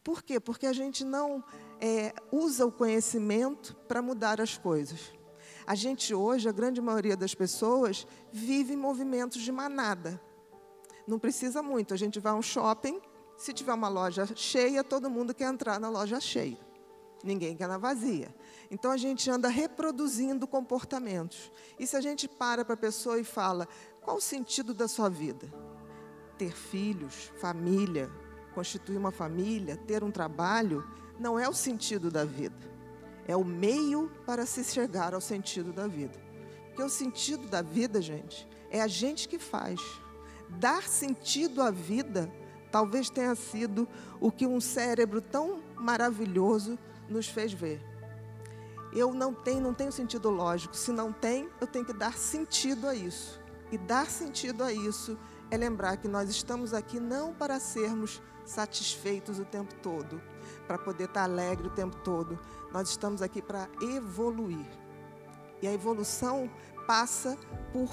Por quê? Porque a gente não usa o conhecimento para mudar as coisas. A gente hoje, a grande maioria das pessoas, vive em movimentos de manada. Não precisa muito, a gente vai a um shopping, se tiver uma loja cheia, todo mundo quer entrar na loja cheia. Ninguém quer na vazia. Então, a gente anda reproduzindo comportamentos. E se a gente para a pessoa e fala, qual o sentido da sua vida? Ter filhos, família, constituir uma família, ter um trabalho, não é o sentido da vida. É o meio para se chegar ao sentido da vida. Porque o sentido da vida, gente, é a gente que faz. Dar sentido à vida talvez tenha sido o que um cérebro tão maravilhoso nos fez ver. Eu não tenho sentido lógico. Se não tem, eu tenho que dar sentido a isso. E dar sentido a isso é lembrar que nós estamos aqui não para sermos satisfeitos o tempo todo, para poder estar alegre o tempo todo. Nós estamos aqui para evoluir. E a evolução passa por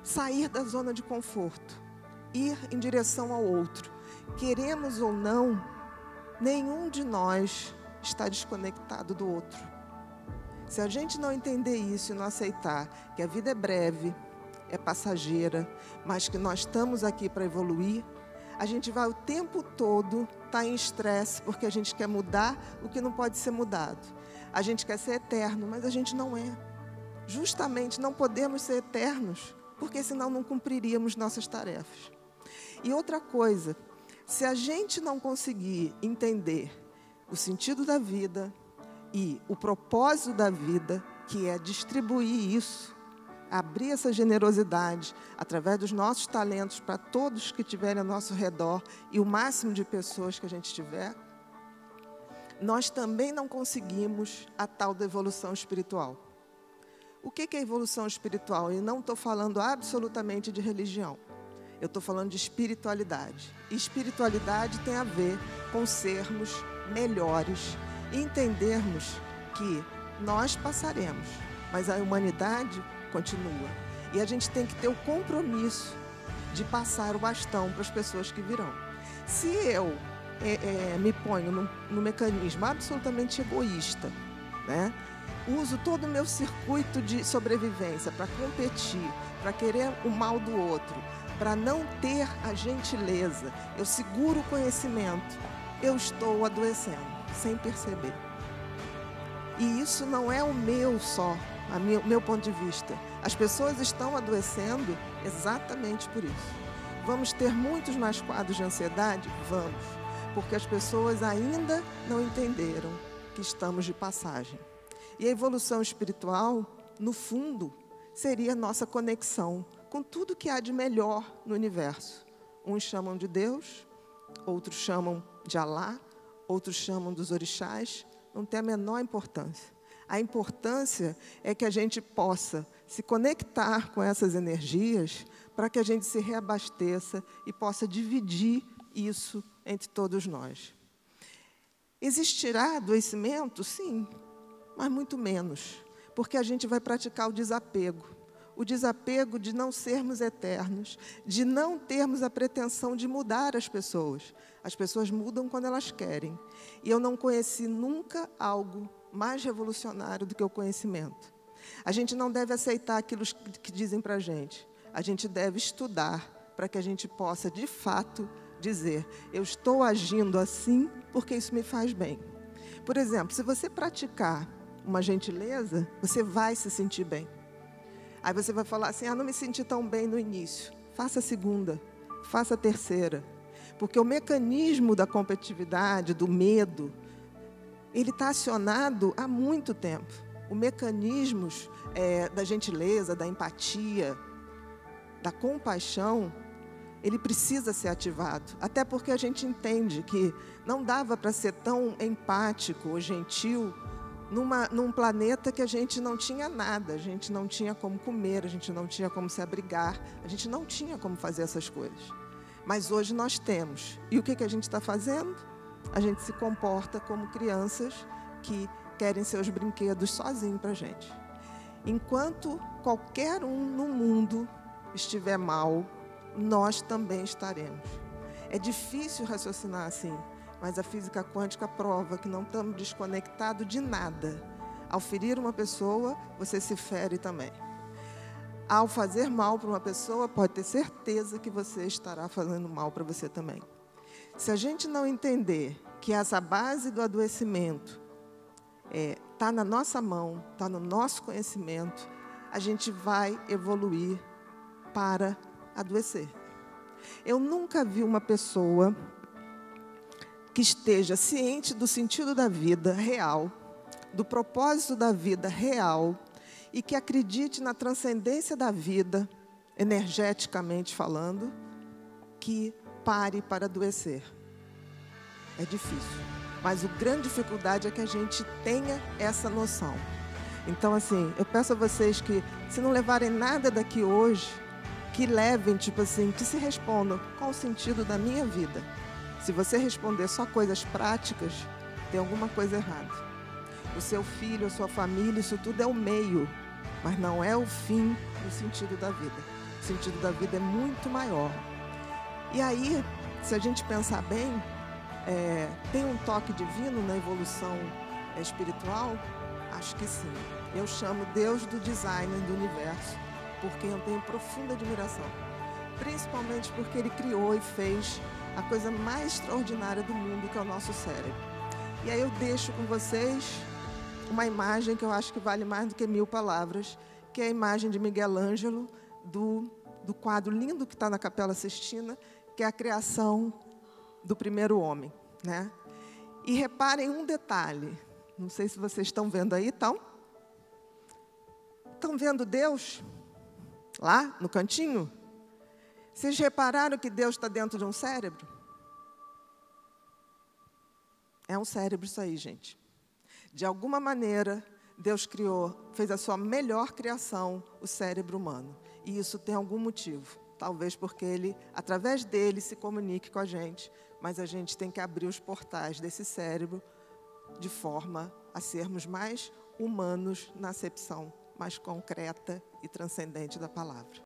sair da zona de conforto, ir em direção ao outro. Queremos ou não, nenhum de nós está desconectado do outro. Se a gente não entender isso e não aceitar que a vida é breve, é passageira, mas que nós estamos aqui para evoluir, a gente vai o tempo todo estar em estresse, porque a gente quer mudar o que não pode ser mudado. A gente quer ser eterno, mas a gente não é. Justamente não podemos ser eternos, porque senão não cumpriríamos nossas tarefas. E outra coisa, se a gente não conseguir entender o sentido da vida e o propósito da vida, que é distribuir isso, abrir essa generosidade através dos nossos talentos para todos que estiverem ao nosso redor e o máximo de pessoas que a gente tiver, nós também não conseguimos a tal da evolução espiritual. O que é evolução espiritual? Eu não estou falando absolutamente de religião. Eu estou falando de espiritualidade. E espiritualidade tem a ver com sermos melhores e entendermos que nós passaremos, mas a humanidade continua. E a gente tem que ter o compromisso de passar o bastão para as pessoas que virão. Se eu me ponho no mecanismo absolutamente egoísta, né? Uso todo o meu circuito de sobrevivência para competir, para querer o mal do outro, para não ter a gentileza, eu seguro o conhecimento, eu estou adoecendo, sem perceber. E isso não é o meu só, o meu ponto de vista. As pessoas estão adoecendo exatamente por isso. Vamos ter muitos mais quadros de ansiedade? Vamos, porque as pessoas ainda não entenderam que estamos de passagem. E a evolução espiritual, no fundo, seria a nossa conexão com tudo que há de melhor no universo. Uns chamam de Deus, outros chamam de Alá, outros chamam dos orixás, não tem a menor importância. A importância é que a gente possa se conectar com essas energias para que a gente se reabasteça e possa dividir isso entre todos nós. Existirá adoecimento? Sim, mas muito menos, porque a gente vai praticar o desapego. O desapego de não sermos eternos, de não termos a pretensão de mudar as pessoas. As pessoas mudam quando elas querem. E eu não conheci nunca algo mais revolucionário do que o conhecimento. A gente não deve aceitar aquilo que dizem para a gente. A gente deve estudar para que a gente possa, de fato, dizer: eu estou agindo assim porque isso me faz bem. Por exemplo, se você praticar uma gentileza, você vai se sentir bem. Aí você vai falar assim: não me senti tão bem no início. Faça a segunda, faça a terceira. Porque o mecanismo da competitividade, do medo, ele está acionado há muito tempo. Os mecanismos da gentileza, da empatia, da compaixão, ele precisa ser ativado. Até porque a gente entende que não dava para ser tão empático ou gentil num planeta que a gente não tinha nada, a gente não tinha como comer, a gente não tinha como se abrigar, a gente não tinha como fazer essas coisas. Mas hoje nós temos. E o que a gente está fazendo? A gente se comporta como crianças que querem seus brinquedos sozinhos para a gente. Enquanto qualquer um no mundo estiver mal, nós também estaremos. É difícil raciocinar assim, mas a física quântica prova que não estamos desconectados de nada. Ao ferir uma pessoa, você se fere também. Ao fazer mal para uma pessoa, pode ter certeza que você estará fazendo mal para você também. Se a gente não entender que essa base do adoecimento está na nossa mão, está no nosso conhecimento, a gente vai evoluir para adoecer. Eu nunca vi uma pessoa que esteja ciente do sentido da vida real, do propósito da vida real, e que acredite na transcendência da vida, energeticamente falando, que pare para adoecer. É difícil, mas a grande dificuldade é que a gente tenha essa noção. Então, assim, eu peço a vocês que, se não levarem nada daqui hoje, que levem, tipo assim, que se respondam: qual o sentido da minha vida? Se você responder só coisas práticas, tem alguma coisa errada. O seu filho, a sua família, isso tudo é o meio, mas não é o fim do sentido da vida. O sentido da vida é muito maior. E aí, se a gente pensar bem, tem um toque divino na evolução espiritual? Acho que sim. Eu chamo Deus do design do universo, porque eu tenho profunda admiração. Principalmente porque Ele criou e fez a coisa mais extraordinária do mundo, que é o nosso cérebro. E aí eu deixo com vocês uma imagem que eu acho que vale mais do que 1000 palavras, que é a imagem de Miguel Ângelo, do quadro lindo que está na Capela Sistina, que é a criação do primeiro homem, né? E reparem um detalhe, não sei se vocês estão vendo aí, estão vendo Deus lá no cantinho? Vocês repararam que Deus está dentro de um cérebro? É um cérebro isso aí, gente. De alguma maneira, Deus fez a sua melhor criação, o cérebro humano. E isso tem algum motivo. Talvez porque Ele, através dele, se comunique com a gente. Mas a gente tem que abrir os portais desse cérebro de forma a sermos mais humanos na acepção mais concreta e transcendente da palavra.